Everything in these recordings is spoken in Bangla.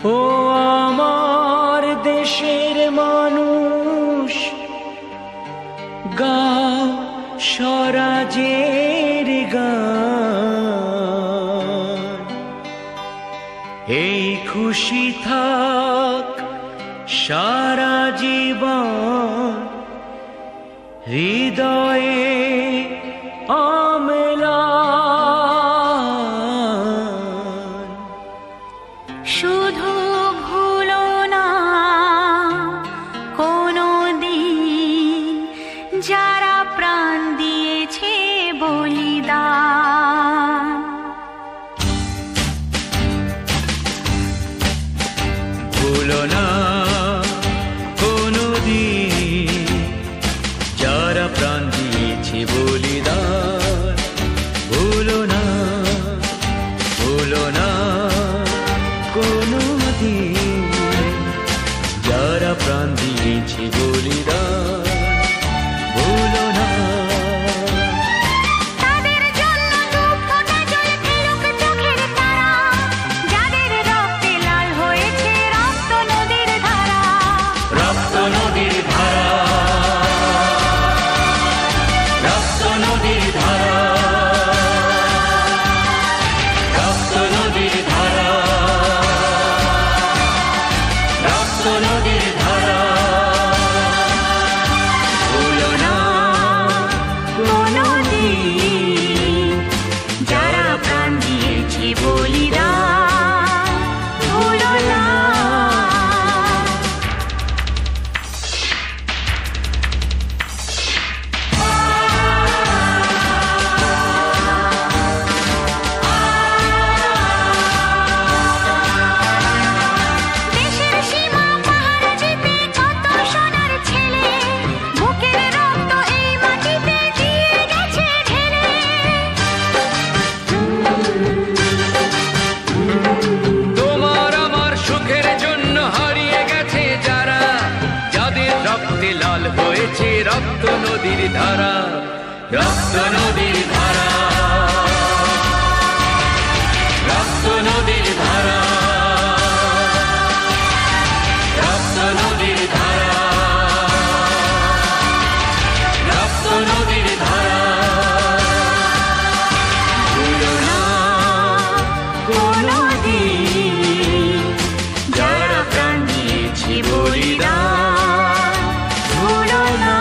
ও আমার দেশের মানুষ, গাও স্বরাজের গান। এই খুশি থাক সারা জীবন, হৃদয়ে অম্লান। শুধু ভুলো না কোনো দিন যারা প্রাণ দিয়েছে বলিদান। ভুলো না কোনো দিন যারা প্রাণ দিয়েছে বলিদান। ভুলো না, ভুলো না কোনো দিন যারা প্রাণ দিয়েছে বলিদান। ভুলো না। তাদের জন্য দু ফোঁটা জল ফেলুক চোখের তারা, যাদের রক্তে লাল হয়েছে রক্ত নদীর ধারা। রক্ত নদীর ধারা, রক্ত নদীর ধারা, রক্ত নদীর ধারা, রক্ত নদীর ধারা। ভুলো না কোনো দিন যারা প্রাণ দিয়েছে বলিদান। ভুলো না। দেশের সীমা পাহাড় জিতে কত সোনার ছেলে, বুকের রক্ত এই মাটিতে দিয়ে গেছে ঢেলে। তোমার আমার সুখের জন্য হারিয়ে গেছে যারা, যাদের রক্তে লাল হয়েছে রক্ত নদীর ধারা। রক্ত নদীর ধারা, রক্ত নদীর ধারা, রক্ত নদীর ধারা, রক্ত নদীর ধারা। ভুলো না কোনো দিন যারা প্রাণ দিয়েছে বলিদান। ভুলো না।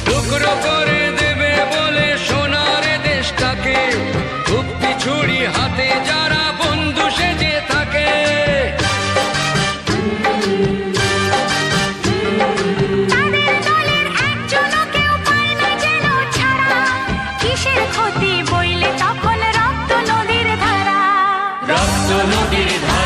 টুকরো করে দেবে বলে সোনার দেশটাকে, কুপ্পি ছুরি হাতে যারা বন্ধু সেজে থাকে। তাদের দলের একজনও কেউ পায় না যেন ছাড়া, কিসের ক্ষতি বইলে তখন রক্ত নদীর ধারা। রক্ত নদীর ধারা,